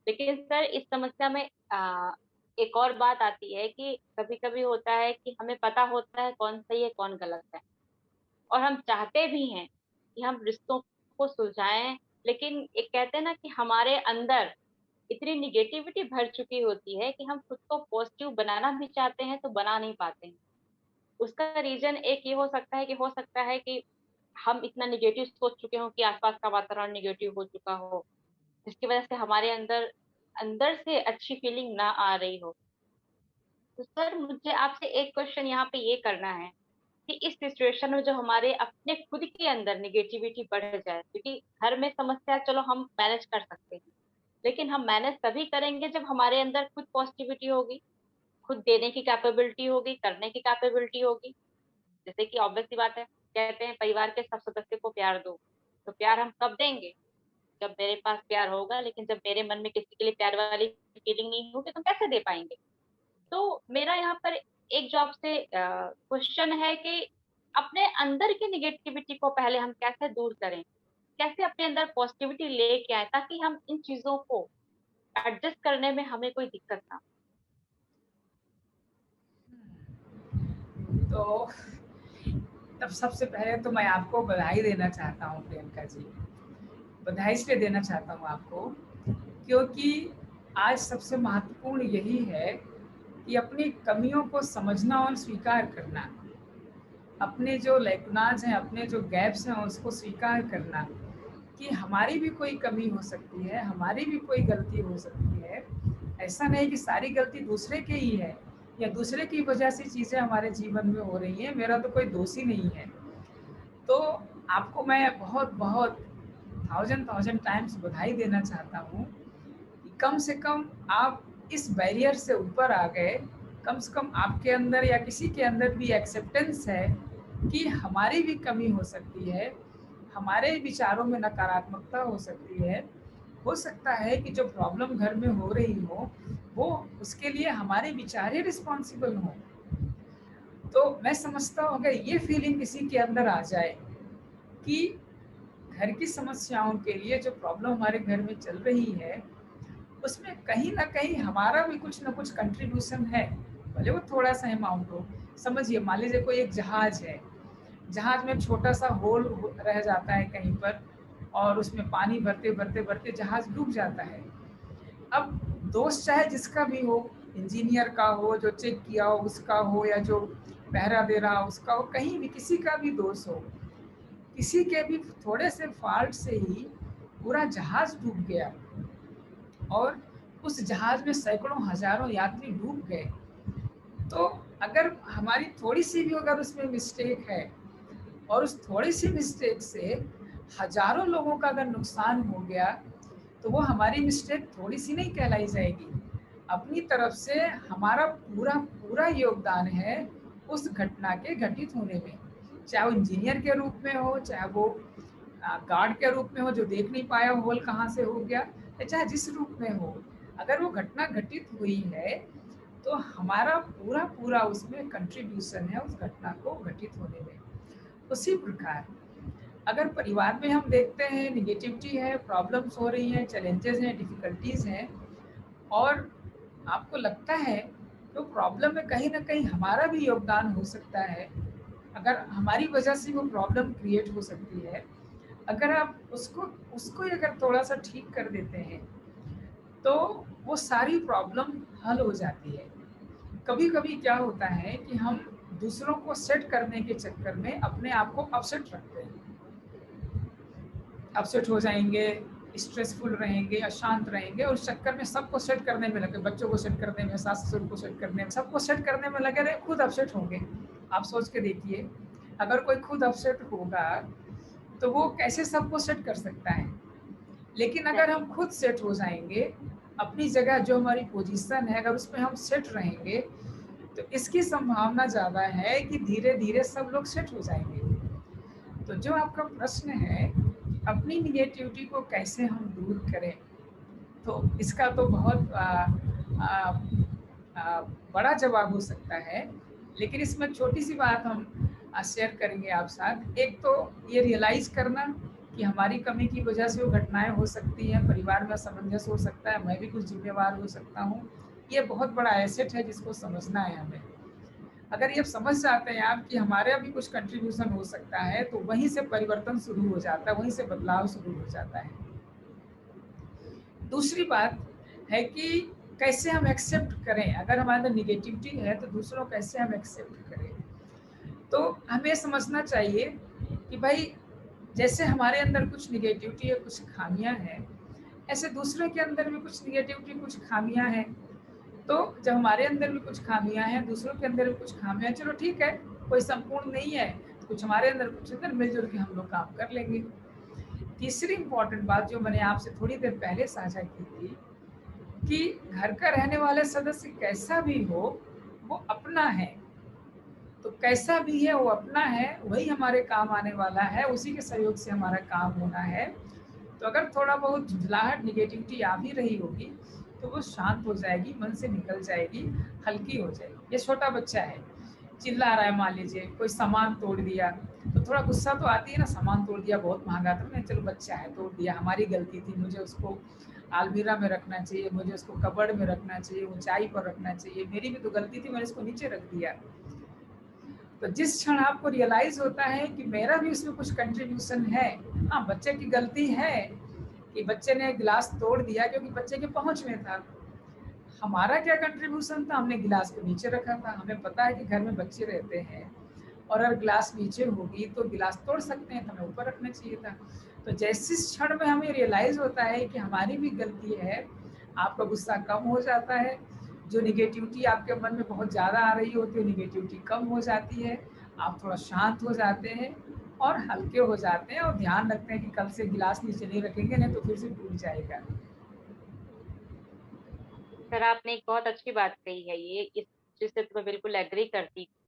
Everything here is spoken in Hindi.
लेकिन सर इस समस्या में एक और बात आती है कि कभी कभी होता है कि हमें पता होता है कौन सही है कौन गलत है, और हम चाहते भी हैं कि हम रिश्तों को सुलझाएं। लेकिन एक कहते हैं ना कि हमारे अंदर इतनी निगेटिविटी भर चुकी होती है कि हम खुद को पॉजिटिव बनाना भी चाहते हैं तो बना नहीं पाते हैं। उसका रीजन एक ये हो सकता है कि हम इतना निगेटिव सोच चुके हो कि आसपास का वातावरण निगेटिव हो चुका हो, जिसकी वजह से हमारे अंदर अंदर से अच्छी फीलिंग ना आ रही हो। तो सर मुझे आपसे एक क्वेश्चन यहाँ पे ये करना है कि इस सिचुएशन में जो हमारे अपने खुद के अंदर निगेटिविटी बढ़ जाए, क्योंकि घर में समस्या चलो हम मैनेज कर सकते हैं, लेकिन हम मैनेज तभी करेंगे जब हमारे अंदर खुद पॉजिटिविटी होगी, खुद देने की कैपेबिलिटी होगी, करने की कैपेबिलिटी होगी। जैसे कि ऑब्वियस सी बात है, कहते हैं परिवार के सब सदस्य को प्यार दो। तो प्यार हम कब देंगे? जब मेरे पास प्यार होगा, लेकिन जब मेरे मन में किसी के लिए प्यार वाली फीलिंग नहीं होगी तो कैसे दे पाएंगे? तो मेरा यहाँ पर एक जो आपसे क्वेश्चन है कि अपने अंदर की निगेटिविटी को पहले हम कैसे दूर करें, कैसे अपने अंदर पॉजिटिविटी लेके आए ताकि हम इन चीजों को एडजस्ट करने में हमें कोई दिक्कत ना तो तब सबसे पहले तो मैं आपको बधाई देना चाहता हूँ प्रियंका जी। बधाई इसलिए देना चाहता हूँ आपको क्योंकि आज सबसे महत्वपूर्ण यही है कि अपनी कमियों को समझना और स्वीकार करना, अपने जो लैकुनाज हैं, अपने जो गैप्स हैं उसको स्वीकार करना कि हमारी भी कोई कमी हो सकती है, हमारी भी कोई गलती हो सकती है। ऐसा नहीं कि सारी गलती दूसरे की ही है या दूसरे की वजह से चीज़ें हमारे जीवन में हो रही हैं, मेरा तो कोई दोष ही नहीं है। तो आपको मैं बहुत-बहुत थाउज़ेंड टाइम्स बधाई देना चाहता हूँ कि कम से कम आप इस बैरियर से ऊपर आ गए। कम से कम आपके अंदर या किसी के अंदर भी एक्सेप्टेंस है कि हमारी भी कमी हो सकती है, हमारे विचारों में नकारात्मकता हो सकती है। हो सकता है कि जो प्रॉब्लम घर में हो रही हो, वो उसके लिए हमारे विचार ही रिस्पॉन्सिबल हों। तो मैं समझता हूँ अगर ये फीलिंग किसी के अंदर आ जाए कि घर की समस्याओं के लिए जो प्रॉब्लम हमारे घर में चल रही है, उसमें कहीं न कहीं हमारा भी कुछ न कुछ कंट्रीब्यूशन है, भले वो थोड़ा-सा अमाउंट हो। समझिए मान लीजिए कोई एक जहाज है, जहाज में छोटा-सा होल हो रह जाता है कहीं पर और उसमें पानी भरते जहाज डूब जाता है। अब दोष चाहे जिसका भी हो, इंजीनियर का हो, जो चेक किया हो उसका हो या जो पहरा दे रहा हो उसका हो, कहीं भी किसी का भी दोष हो, किसी के भी थोड़े से फॉल्ट से ही पूरा जहाज डूब गया और उस जहाज में सैकड़ों हजारों यात्री डूब गए। तो अगर हमारी थोड़ी-सी भी अगर उसमें मिस्टेक है और उस थोड़ी-सी मिस्टेक से हजारों लोगों का अगर नुकसान हो गया, तो वो हमारी मिस्टेक थोड़ी-सी नहीं कहलाई जाएगी। अपनी तरफ से हमारा पूरा योगदान है उस घटना के घटित होने में। चाहे वो इंजीनियर के रूप में हो, चाहे वो गार्ड के रूप में हो जो देख नहीं पाया होल कहाँ से हो गया, या चाहे जिस रूप में हो। अगर वो घटना घटित हुई है, तो हमारा पूरा उसमें कंट्रीब्यूशन है उस घटना को घटित होने में। उसी प्रकार अगर परिवार में हम देखते हैं नेगेटिविटी है, प्रॉब्लम्स हो रही हैं, चैलेंजेस हैं, डिफ़िकल्टीज़ हैं और आपको लगता है तो प्रॉब्लम में कहीं न कहीं हमारा भी योगदान हो सकता है। अगर हमारी वजह से वो प्रॉब्लम क्रिएट हो सकती है, अगर आप उसको उसको ही अगर थोड़ा-सा ठीक कर देते हैं, तो वो सारी प्रॉब्लम हल हो जाती है। कभी-कभी क्या होता है कि हम दूसरों को सेट करने के चक्कर में अपने आप को अपसेट रखते हैं। अपसेट हो जाएँगे, स्ट्रेसफुल रहेंगे, अशांत रहेंगे और उस चक्कर में सबको सेट करने में लगे, बच्चों को सेट करने में, सास-ससुर को सेट करने में, सबको सेट करने में लगे रहे, खुद अपसेट होंगे। आप सोच के देखिए, अगर कोई खुद अपसेट होगा, तो वो कैसे सबको सेट कर सकता है? लेकिन अगर चाहिए। हम खुद सेट हो जाएँगे, अपनी जगह जो हमारी पोज़ीशन है, अगर उसमें हम सेट रहेंगे, तो इसकी संभावना ज़्यादा है कि धीरे-धीरे सब लोग सेट हो जाएँगे। तो जो आपका प्रश्न है, अपनी नेगेटिविटी को कैसे हम दूर करें, तो इसका तो बहुत अ, अ, बड़ा जवाब हो सकता है, लेकिन इसमें छोटी-सी बात हम शेयर करेंगे आप साथ। एक तो ये रियलाइज़ करना कि हमारी कमी की वजह से वो घटनाएँ हो सकती हैं, परिवार में असमंजस हो सकता है, मैं भी कुछ ज़िम्मेवार हो सकता हूँ। ये बहुत बड़ा एसेट है जिसको समझना है हमें। अगर ये समझ जाते हैं आप कि हमारा भी कुछ कंट्रीब्यूशन हो सकता है, तो वहीं से परिवर्तन शुरू हो जाता है, वहीं से बदलाव शुरू हो जाता है। दूसरी बात है कि कैसे हम एक्सेप्ट करें, अगर हमारे अंदर निगेटिविटी है तो दूसरों को कैसे हम एक्सेप्ट करें। तो हमें समझना चाहिए कि भाई जैसे हमारे अंदर कुछ निगेटिविटी है, कुछ खामियां हैं, ऐसे दूसरे के अंदर भी कुछ निगेटिविटी, कुछ खामियां हैं। तो जब हमारे अंदर भी कुछ खामियां हैं, दूसरों के अंदर भी कुछ खामियां, चलो ठीक है, कोई संपूर्ण नहीं है, कुछ हमारे अंदर कुछ अंदर मिलजुल के हम लोग काम कर लेंगे। तीसरी इंपॉर्टेंट बात जो मैंने आपसे थोड़ी देर पहले साझा की थी कि घर का रहने वाला सदस्य कैसा भी हो, वो अपना है। तो कैसा भी है वो अपना है, वही हमारे काम आने वाला है, उसी के सहयोग से हमारा काम होना है। तो अगर थोड़ा बहुत झुंझलाहट, निगेटिविटी आ भी रही होगी, तो वो शांत हो जाएगी, मन से निकल जाएगी, हल्की हो जाएगी। ये छोटा बच्चा है, चिल्ला रहा है, मान लीजिए कोई सामान तोड़ दिया, तो थोड़ा गुस्सा तो आती है ना, सामान तोड़ दिया, बहुत महँगा था, नहीं चलो बच्चा है तोड़ दिया, हमारी गलती थी, मुझे उसको अलमीरा में रखना चाहिए, मुझे उसको कबर्ड में रखना चाहिए, ऊँचाई पर रखना चाहिए, मेरी भी तो गलती थी, मैंने इसको नीचे रख दिया। तो जिस क्षण आपको रियलाइज़ होता है कि मेरा भी इसमें कुछ कंट्रीब्यूशन है, हाँ, बच्चे की गलती है कि बच्चे ने गिलास तोड़ दिया क्योंकि बच्चे के पहुँच में था। हमारा क्या कंट्रीब्यूशन था, हमने गिलास को नीचे रखा था। हमें पता है कि घर में बच्चे रहते हैं और अगर गिलास नीचे होगी तो गिलास तोड़ सकते हैं, तो हमें ऊपर रखना चाहिए था। तो जैसे इस क्षण में हमें रियलाइज़ होता है कि हमारी भी गलती है, आपका गुस्सा कम हो जाता है, जो निगेटिविटी आपके मन में बहुत ज़्यादा आ रही होती है, निगेटिविटी कम हो जाती है, आप थोड़ा शांत हो जाते हैं और हल्के हो जाते हैं और ध्यान रखते हैं कि कल से गिलास नीचे नहीं रखेंगे, नहीं तो फिर से टूट जाएगा। सर आपने एक बहुत अच्छी बात कही है ये, इस चीज़ से तो मैं बिल्कुल एग्री करती हूँ।